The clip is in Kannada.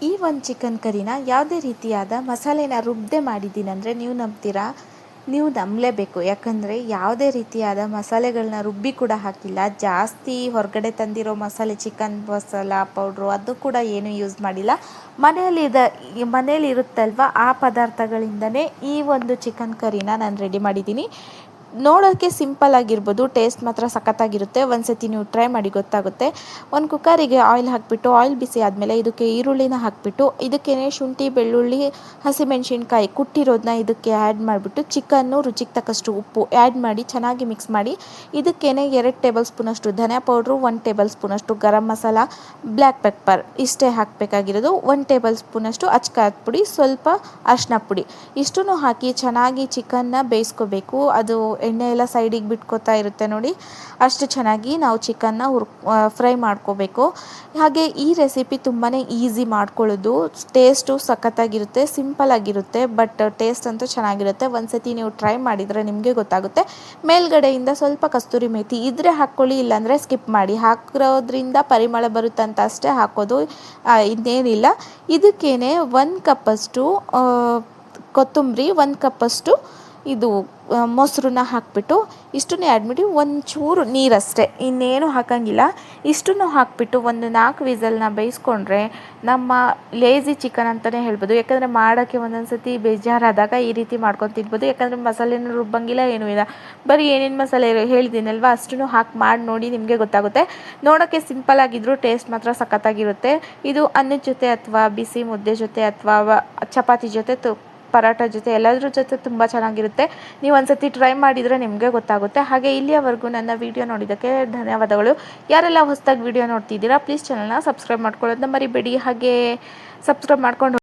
ಈ ಒಂದು ಚಿಕನ್ ಕರಿನ ಯಾವುದೇ ರೀತಿಯಾದ ಮಸಾಲೆನ ರುಬ್ಬದೆ ಮಾಡಿದ್ದೀನಿ ಅಂದರೆ ನೀವು ನಂಬ್ತೀರಾ? ನೀವು ನಂಬಲೇಬೇಕು. ಯಾಕಂದರೆ ಯಾವುದೇ ರೀತಿಯಾದ ಮಸಾಲೆಗಳನ್ನ ರುಬ್ಬಿ ಕೂಡ ಹಾಕಿಲ್ಲ. ಜಾಸ್ತಿ ಹೊರಗಡೆ ತಂದಿರೋ ಮಸಾಲೆ, ಚಿಕನ್ ಮಸಾಲ ಪೌಡ್ರು ಅದು ಕೂಡ ಏನೂ ಯೂಸ್ ಮಾಡಿಲ್ಲ. ಮನೇಲಿ ಇರುತ್ತಲ್ವ ಆ ಪದಾರ್ಥಗಳಿಂದನೇ ಈ ಒಂದು ಚಿಕನ್ ಕರಿನ ನಾನು ರೆಡಿ ಮಾಡಿದ್ದೀನಿ. ನೋಡೋಕ್ಕೆ ಸಿಂಪಲ್ ಆಗಿರ್ಬೋದು, ಟೇಸ್ಟ್ ಮಾತ್ರ ಸಖತ್ತಾಗಿರುತ್ತೆ. ಒಂದ್ಸತಿ ನೀವು ಟ್ರೈ ಮಾಡಿ ಗೊತ್ತಾಗುತ್ತೆ. ಒಂದು ಕುಕ್ಕರಿಗೆ ಆಯಿಲ್ ಹಾಕಿಬಿಟ್ಟು, ಆಯಿಲ್ ಬಿಸಿ ಆದಮೇಲೆ ಇದಕ್ಕೆ ಈರುಳ್ಳಿನ ಹಾಕಿಬಿಟ್ಟು, ಇದಕ್ಕೇ ಶುಂಠಿ, ಬೆಳ್ಳುಳ್ಳಿ, ಹಸಿಮೆಣಸಿನ್ಕಾಯಿ ಕುಟ್ಟಿರೋದನ್ನ ಇದಕ್ಕೆ ಆ್ಯಡ್ ಮಾಡಿಬಿಟ್ಟು, ಚಿಕನ್ನು ರುಚಿಗೆ ತಕ್ಕಷ್ಟು ಉಪ್ಪು ಆ್ಯಡ್ ಮಾಡಿ ಚೆನ್ನಾಗಿ ಮಿಕ್ಸ್ ಮಾಡಿ, ಇದಕ್ಕೇ 2 ಟೇಬಲ್ ಸ್ಪೂನಷ್ಟು ಧನಿಯಾ ಪೌಡ್ರು, 1 ಟೇಬಲ್ ಸ್ಪೂನಷ್ಟು ಗರಂ ಮಸಾಲ, ಬ್ಲ್ಯಾಕ್ ಪೆಪ್ಪರ್ ಇಷ್ಟೇ ಹಾಕಬೇಕಾಗಿರೋದು. 1 ಟೇಬಲ್ ಸ್ಪೂನಷ್ಟು ಅಚ್ಕಾರದ ಪುಡಿ, ಸ್ವಲ್ಪ ಅರಿಶಿನ ಪುಡಿ ಇಷ್ಟನ್ನು ಹಾಕಿ ಚೆನ್ನಾಗಿ ಚಿಕನ್ನ ಬೇಯಿಸ್ಕೋಬೇಕು. ಅದು ಎಣ್ಣೆ ಎಲ್ಲ ಸೈಡಿಗೆ ಬಿಟ್ಕೋತಾ ಇರುತ್ತೆ ನೋಡಿ, ಅಷ್ಟು ಚೆನ್ನಾಗಿ ನಾವು ಚಿಕನ್ನ ಫ್ರೈ ಮಾಡ್ಕೋಬೇಕು. ಹಾಗೆ ಈ ರೆಸಿಪಿ ತುಂಬಾ ಈಸಿ ಮಾಡ್ಕೊಳ್ಳೋದು, ಟೇಸ್ಟು ಸಖತ್ತಾಗಿರುತ್ತೆ, ಸಿಂಪಲ್ ಆಗಿರುತ್ತೆ, ಬಟ್ ಟೇಸ್ಟ್ ಅಂತೂ ಚೆನ್ನಾಗಿರುತ್ತೆ. ಒಂದ್ಸತಿ ನೀವು ಟ್ರೈ ಮಾಡಿದರೆ ನಿಮಗೆ ಗೊತ್ತಾಗುತ್ತೆ. ಮೇಲ್ಗಡೆಯಿಂದ ಸ್ವಲ್ಪ ಕಸ್ತೂರಿ ಮೇಥಿ ಇದ್ರೆ ಹಾಕ್ಕೊಳ್ಳಿ, ಇಲ್ಲಾಂದರೆ ಸ್ಕಿಪ್ ಮಾಡಿ. ಹಾಕಿರೋದ್ರಿಂದ ಪರಿಮಳ ಬರುತ್ತಂತ ಅಷ್ಟೇ ಹಾಕೋದು, ಇನ್ನೇನಿಲ್ಲ. ಇದಕ್ಕೇನೆ 1 ಕಪ್ಪಷ್ಟು ಕೊತ್ತಂಬರಿ, 1 ಕಪ್ಪಷ್ಟು ಇದು ಮೊಸರನ್ನ ಹಾಕಿಬಿಟ್ಟು ಇಷ್ಟನ್ನು ಆ್ಯಡ್ ಮಾಡಿ, ಒಂಚೂರು ನೀರಷ್ಟೇ, ಇನ್ನೇನು ಹಾಕೋಂಗಿಲ್ಲ. ಇಷ್ಟನ್ನು ಹಾಕಿಬಿಟ್ಟು ಒಂದು 4 ವಿಸಲ್ನ ಬೇಯಿಸ್ಕೊಂಡ್ರೆ ನಮ್ಮ ಲೇಝಿ ಚಿಕನ್ ಅಂತಲೇ ಹೇಳ್ಬೋದು. ಯಾಕಂದರೆ ಮಾಡೋಕ್ಕೆ ಒಂದೊಂದು ಸತಿ ಬೇಜಾರಾದಾಗ ಈ ರೀತಿ ಮಾಡ್ಕೊಂಡು ತಿನ್ಬೋದು. ಯಾಕಂದರೆ ಮಸಾಲೆನೂ ರುಬ್ಬಂಗಿಲ್ಲ, ಏನೂ ಇಲ್ಲ, ಬರೀ ಏನೇನು ಮಸಾಲೆ ಹೇಳಿದ್ದೀನಲ್ವ ಅಷ್ಟನ್ನು ಹಾಕಿ ಮಾಡಿ ನೋಡಿ, ನಿಮಗೆ ಗೊತ್ತಾಗುತ್ತೆ. ನೋಡೋಕ್ಕೆ ಸಿಂಪಲ್ ಆಗಿದ್ದರೂ ಟೇಸ್ಟ್ ಮಾತ್ರ ಸಖತ್ತಾಗಿರುತ್ತೆ. ಇದು ಅನ್ನದ ಜೊತೆ ಅಥವಾ ಬಿಸಿ ಮುದ್ದೆ ಜೊತೆ ಅಥವಾ ಚಪಾತಿ ಜೊತೆ ಪರಾಟ ಜೊತೆ ಎಲ್ಲದ್ರ ಜೊತೆ ತುಂಬ ಚೆನ್ನಾಗಿರುತ್ತೆ. ನೀವು ಒಂದ್ಸತಿ ಟ್ರೈ ಮಾಡಿದರೆ ನಿಮಗೆ ಗೊತ್ತಾಗುತ್ತೆ. ಹಾಗೆ ಇಲ್ಲಿಯವರೆಗೂ ನನ್ನ ವಿಡಿಯೋ ನೋಡಿದ್ದಕ್ಕೆ ಧನ್ಯವಾದಗಳು. ಯಾರೆಲ್ಲ ಹೊಸದಾಗಿ ವಿಡಿಯೋ ನೋಡ್ತಿದ್ದೀರಾ ಪ್ಲೀಸ್ ಚಾನಲ್ನ ಸಬ್ಸ್ಕ್ರೈಬ್ ಮಾಡ್ಕೊಳ್ಳೋದನ್ನ ಮರಿಬೇಡಿ. ಹಾಗೆ ಸಬ್ಸ್ಕ್ರೈಬ್ ಮಾಡ್ಕೊಂಡು